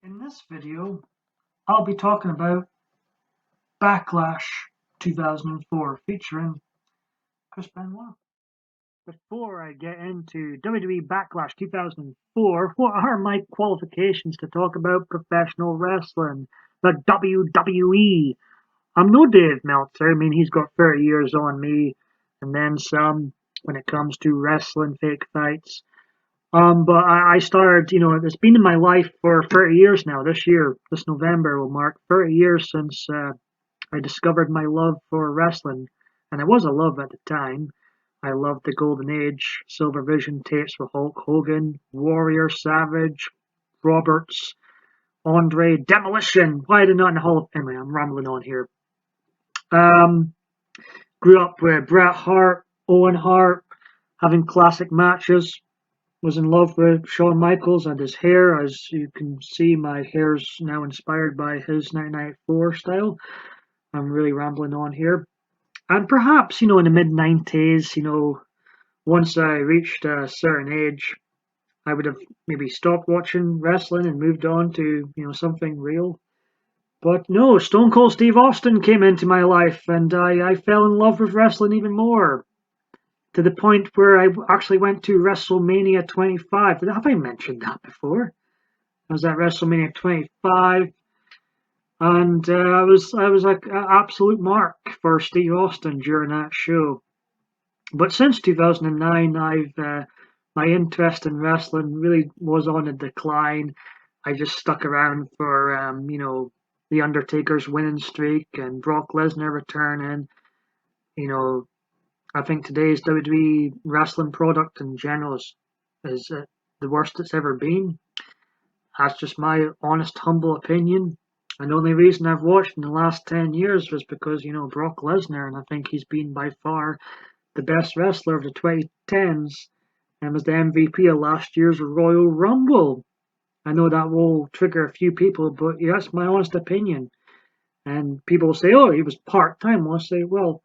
In this video, I'll be talking about Backlash 2004 featuring Chris Benoit. Before I get into WWE Backlash 2004, what are my qualifications to talk about professional wrestling, the WWE? I'm no Dave Meltzer. I mean, he's got 30 years on me and then some when it comes to wrestling fake fights. But I started, it's been in my life for 30 years now. This year, this November will mark 30 years since I discovered my love for wrestling. And it was a love at the time. I loved the Golden Age, Silver Vision tapes with Hulk Hogan, Warrior, Savage, Roberts, Andre, Demolition. Why did not in the Hall of Fame? Anyway, I'm rambling on here. Um, Grew up with Bret Hart, Owen Hart, having classic matches. Was in love with Shawn Michaels and his hair. As you can see, my hair's now inspired by his 1994 style. I'm really rambling on here. And perhaps, in the mid 90s, once I reached a certain age, I would have maybe stopped watching wrestling and moved on to, something real. But no, Stone Cold Steve Austin came into my life and I fell in love with wrestling even more. To the point where I actually went to WrestleMania 25. Have I mentioned that before? I was at WrestleMania 25, and I was like an absolute mark for Steve Austin during that show. But since 2009, my interest in wrestling really was on a decline. I just stuck around for the Undertaker's winning streak and Brock Lesnar returning. You know, I think today's WWE wrestling product in general is the worst it's ever been. That's just my honest, humble opinion. And the only reason I've watched in the last 10 years was because, Brock Lesnar, and I think he's been by far the best wrestler of the 2010s and was the MVP of last year's Royal Rumble. I know that will trigger a few people, but yeah, that's my honest opinion. And people will say, oh, he was part time. I'll say, well,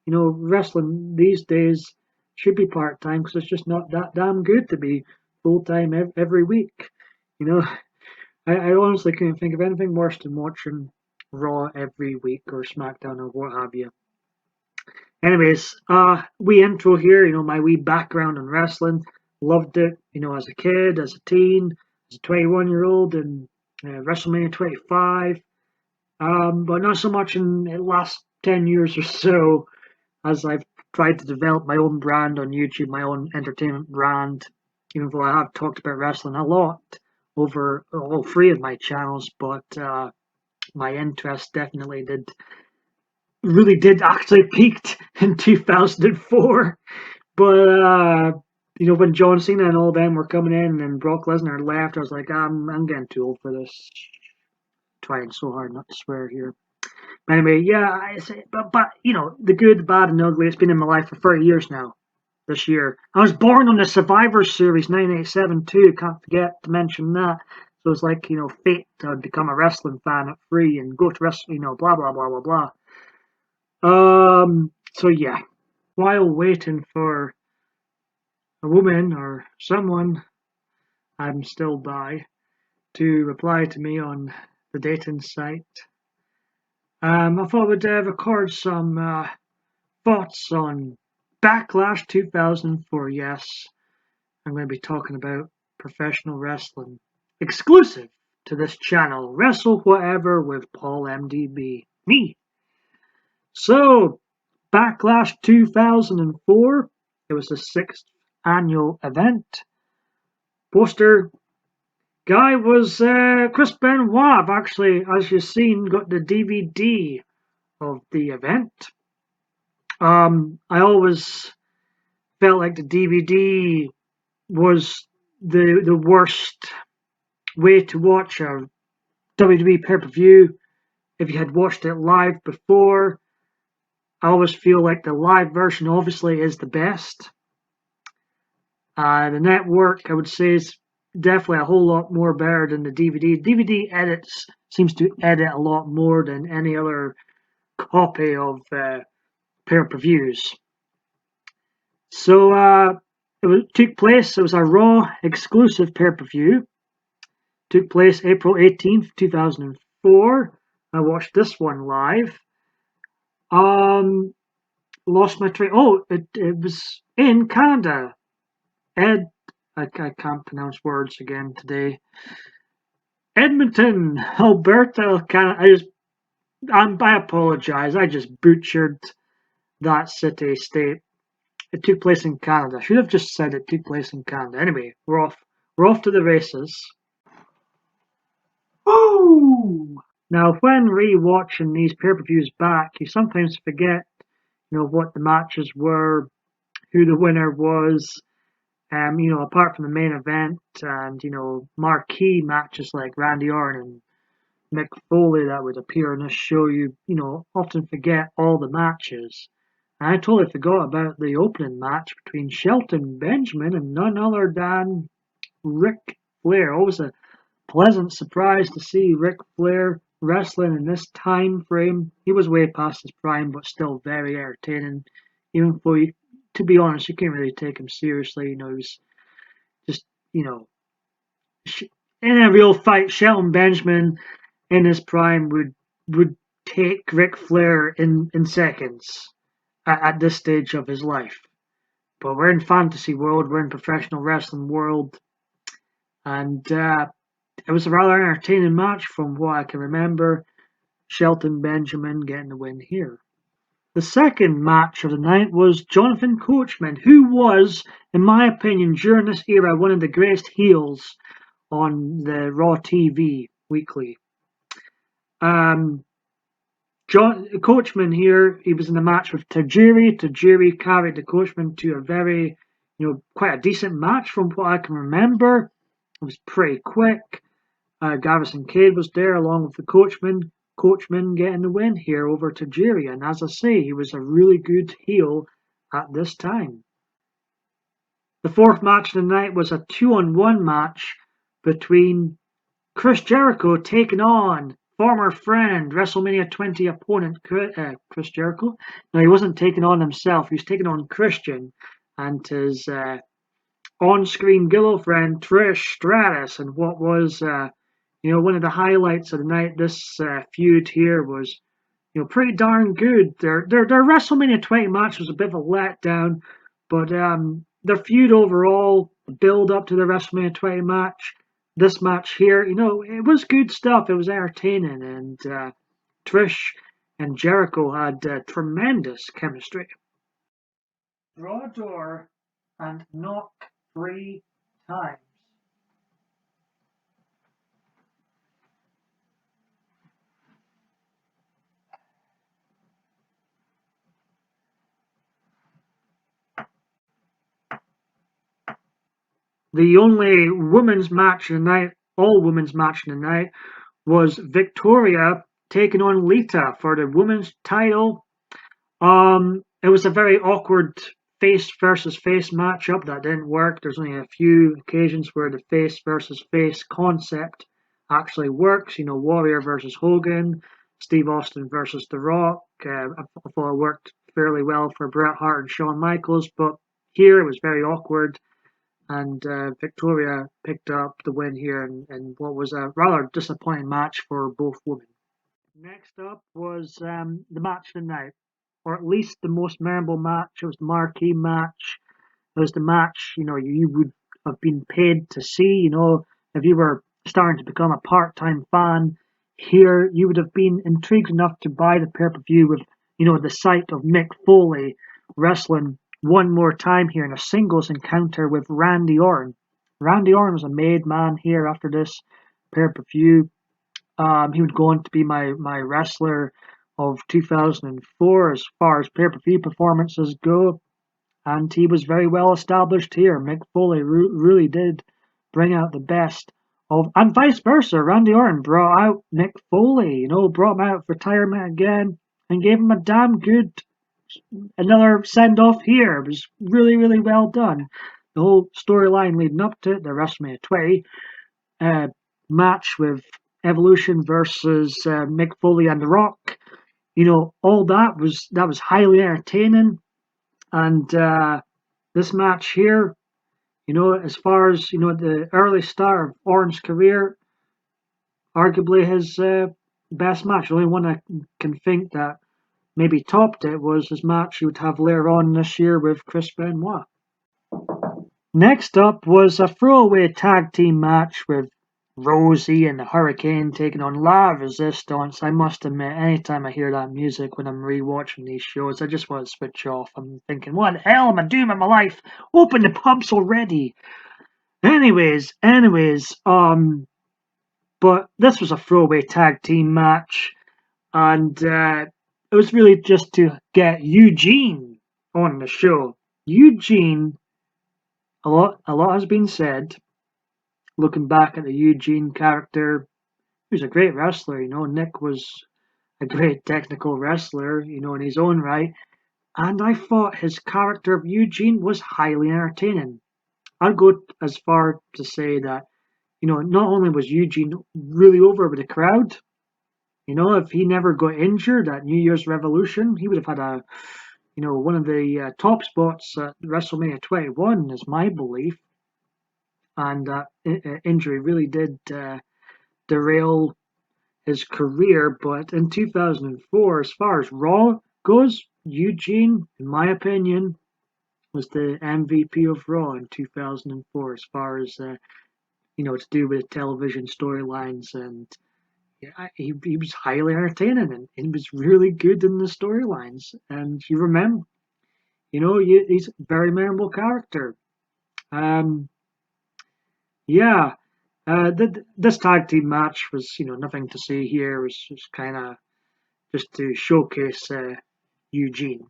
wrestling these days should be part time because it's just not that damn good to be full time every week. You know, I honestly couldn't think of anything worse than watching Raw every week or SmackDown or what have you. Anyways, wee intro here. My wee background in wrestling. Loved it. As a kid, as a teen, as a 21-year-old, and WrestleMania 25. But not so much in the last 10 years or so, as I've tried to develop my own brand on YouTube, my own entertainment brand, even though I have talked about wrestling a lot over all three of my channels, but my interest definitely did actually peaked in 2004. But when John Cena and all them were coming in and Brock Lesnar left, I was like, I'm getting too old for this. Trying so hard not to swear here. Anyway, yeah, but the good, the bad, and the ugly. It's been in my life for 30 years now. This year, I was born on the Survivor Series 1987 too. Can't forget to mention that. So it's like fate to become a wrestling fan at 3 and go to wrestling. Blah blah blah blah blah. So yeah, while waiting for a woman or someone I'm still by to reply to me on the dating site, I thought I would record some thoughts on Backlash 2004. Yes, I'm going to be talking about professional wrestling exclusive to this channel, WrestleWhatever with PaulMDB. Me. So, Backlash 2004. It was the 6th annual event. Poster guy was Chris Benoit. I've actually, as you've seen, got the DVD of the event. I always felt like the DVD was the worst way to watch a WWE pay-per-view. If you had watched it live before, I always feel like the live version obviously is the best. The network, I would say, is definitely a whole lot more better than the DVD. DVD seems to edit a lot more than any other copy of pay-per-views. So it took place. It was a Raw exclusive pay-per-view. Took place April 18th, 2004. I watched this one live. Lost my train. Oh, it was in Canada. I can't pronounce words again today. Edmonton, Alberta, Canada. I apologize. I just butchered that city state. It took place in Canada. I should have just said it took place in Canada. Anyway, we're off. We're off to the races. Woo! Now, when re-watching these pay-per-views back, you sometimes forget, what the matches were, who the winner was. Apart from the main event and marquee matches like Randy Orton and Mick Foley that would appear in this show, you often forget all the matches. And I totally forgot about the opening match between Shelton Benjamin and none other than Ric Flair. Always a pleasant surprise to see Ric Flair wrestling in this time frame. He was way past his prime, but still very entertaining. Even though, to be honest, you can't really take him seriously. He was just, in a real fight, Shelton Benjamin in his prime would take Ric Flair in seconds at this stage of his life. But we're in fantasy world, we're in professional wrestling world, and it was a rather entertaining match from what I can remember. Shelton Benjamin getting the win here. The second match of the night was Jonathan Coachman, who was, in my opinion, during this era, one of the greatest heels on the Raw TV weekly. Coachman here, he was in a match with Tajiri. Tajiri carried the Coachman to a very, quite a decent match from what I can remember. It was pretty quick. Garrison Cade was there along with the Coachman. Coachman getting the win here over Tajiri. And as I say, he was a really good heel at this time. The fourth match of the night was a 2-on-1 match between Chris Jericho taking on former friend, WrestleMania 20 opponent Chris Jericho. Now, he wasn't taking on himself, he was taking on Christian and his on-screen girlfriend Trish Stratus. And what was, one of the highlights of the night, this feud here was, pretty darn good. Their WrestleMania 20 match was a bit of a letdown, but their feud overall, the build up to the WrestleMania 20 match, this match here, it was good stuff. It was entertaining, and Trish and Jericho had tremendous chemistry. Draw a door and knock 3 times. The only women's match of the night, all women's match of the night, was Victoria taking on Lita for the women's title. It was a very awkward face versus face matchup that didn't work. There's only a few occasions where the face versus face concept actually works. Warrior versus Hogan, Steve Austin versus The Rock. I thought it worked fairly well for Bret Hart and Shawn Michaels, but here it was very awkward. And Victoria picked up the win here in what was a rather disappointing match for both women. Next up was the match of the night, or at least the most memorable match. It was the marquee match. It was the match you would have been paid to see. If you were starting to become a part-time fan here, you would have been intrigued enough to buy the pay-per-view with the sight of Mick Foley wrestling one more time here in a singles encounter with Randy Orton. Randy Orton was a made man here after this pay-per-view. He would go on to be my wrestler of 2004 as far as pay-per-view performances go, and he was very well established here. Mick Foley really did bring out the best of, and vice versa. Randy Orton brought out Mick Foley, brought him out of retirement again and gave him a damn good another send-off here. It was really, really well done. The whole storyline leading up to it, the WrestleMania 20 match with Evolution versus Mick Foley and The Rock, all that was highly entertaining. And this match here, as far as the early start of Orton's career, arguably his best match. The only one I can think that maybe topped it was his match he would have later on this year with Chris Benoit. Next up was a throwaway tag team match with Rosie and the Hurricane taking on La Resistance. I must admit, anytime I hear that music when I'm rewatching these shows, I just want to switch off. I'm thinking, what the hell am I doing with my life? Open the pubs already. Anyways, but this was a throwaway tag team match, and it was really just to get Eugene on the show. Eugene, a lot has been said. Looking back at the Eugene character, he was a great wrestler. Nick was a great technical wrestler, in his own right. And I thought his character of Eugene was highly entertaining. I'd go as far to say that, not only was Eugene really over with the crowd, if he never got injured at New Year's Revolution, he would have had one of the top spots at WrestleMania 21, is my belief. And that injury really did derail his career. But in 2004, as far as Raw goes, Eugene, in my opinion, was the MVP of Raw in 2004, as far as to do with television storylines. And yeah, he was highly entertaining, and he was really good in the storylines. And you remember, he's a very memorable character. Yeah, this tag team match was, nothing to see here. It was just kind of just to showcase Eugene.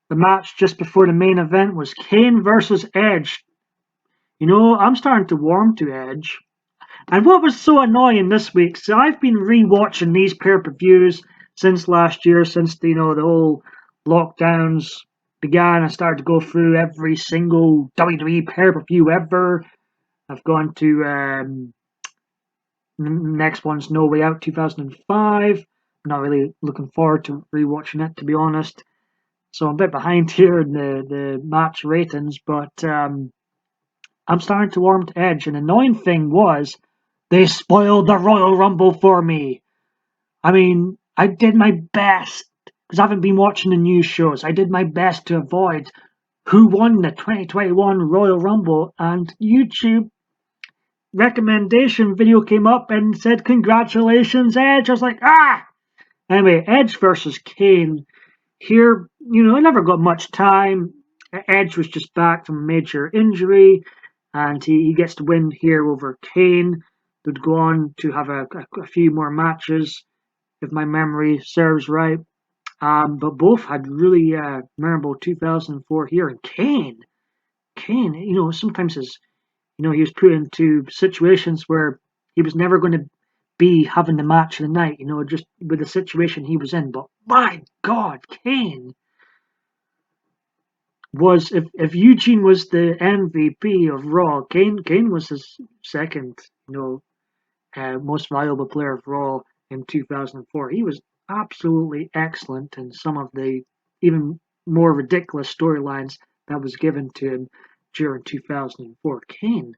The match just before the main event was Kane versus Edge. I'm starting to warm to Edge. And what was so annoying this week, so I've been rewatching these pay-per-views since last year, since the whole lockdowns began. I started to go through every single WWE pay-per-view ever. I've gone to next one's No Way Out 2005. I'm not really looking forward to rewatching it, to be honest. So I'm a bit behind here in the match ratings, but I'm starting to warm to Edge. And the annoying thing was they spoiled the Royal Rumble for me. I mean, I did my best because I haven't been watching the news shows. I did my best to avoid who won the 2021 Royal Rumble, and YouTube recommendation video came up and said, "Congratulations, Edge." I was like, ah! Anyway, Edge versus Kane. Here, I never got much time. Edge was just back from a major injury, and he gets to win here over Kane. They'd go on to have a few more matches, if my memory serves right. But both had really memorable 2004 here. And Kane, sometimes he was put into situations where he was never going to be having the match of the night, just with the situation he was in. But my God, Kane was, if Eugene was the MVP of Raw, Kane was his second, most valuable player of Raw in 2004. He was absolutely excellent in some of the even more ridiculous storylines that was given to him during 2004. Kane,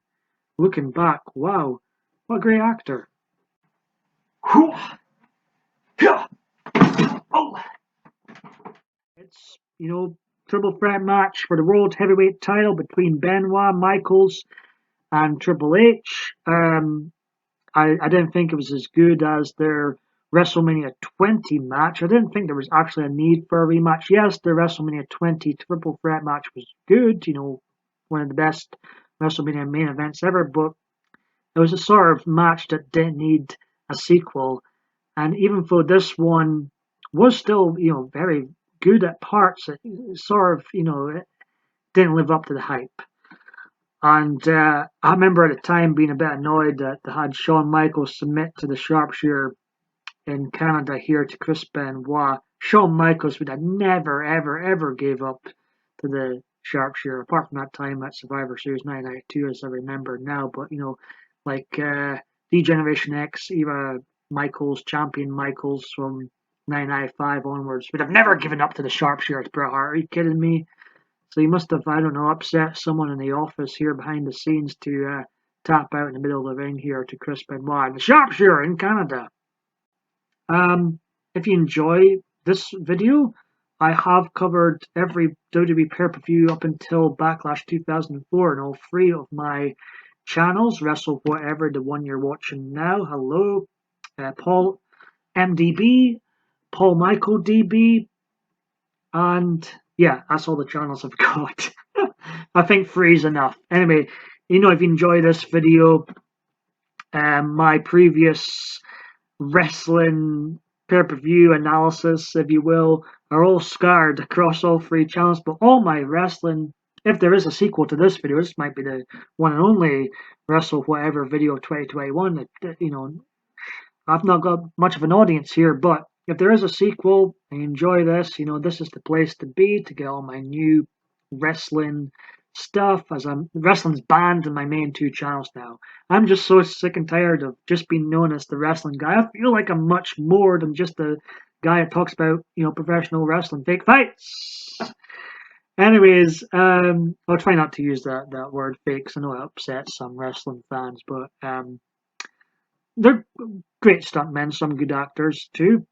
looking back, wow, what a great actor. It's, triple threat match for the World Heavyweight title between Benoit, Michaels, and Triple H. I didn't think it was as good as their WrestleMania 20 match. I didn't think there was actually a need for a rematch. Yes, the WrestleMania 20 triple threat match was good, one of the best WrestleMania main events ever, but it was a sort of match that didn't need a sequel. And even though this one was still, very good at parts, it sort of, it didn't live up to the hype. And I remember at the time being a bit annoyed that they had Shawn Michaels submit to the sharpshooter in Canada here to Chris Benoit. Shawn Michaels would have never, ever, ever gave up to the sharpshooter, apart from that time at Survivor Series 1992, as I remember now. But, like D-Generation X, era Michaels, Champion Michaels from 1995 onwards, would have never given up to the sharpshooter. Bret Hart, are you kidding me? So he must have, I don't know, upset someone in the office here behind the scenes to tap out in the middle of the ring here to Chris Benoit, the Sharpshooter in Canada. If you enjoy this video, I have covered every WWE pay-per-view up until Backlash 2004 and all 3 of my channels, WrestleWhatever, the one you're watching now. Hello, PaulMDB, PaulMDB, and yeah, that's all the channels I've got. I think 3 is enough. Anyway, if you enjoy this video, my previous wrestling pay-per-view analysis, if you will, are all scattered across all 3 channels, but all my wrestling, if there is a sequel to this video, this might be the one and only WrestleWhatever video 2021. I've not got much of an audience here, but if there is a sequel and you enjoy this, this is the place to be to get all my new wrestling stuff, as wrestling's banned in my main 2 channels now. I'm just so sick and tired of just being known as the wrestling guy. I feel like I'm much more than just a guy that talks about, professional wrestling, fake fights. Anyways, I'll try not to use that word fake, because I know it upsets some wrestling fans, but they're great stuntmen, some good actors too.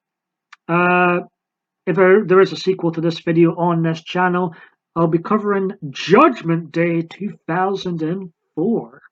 If there is a sequel to this video on this channel, I'll be covering Judgment Day 2004.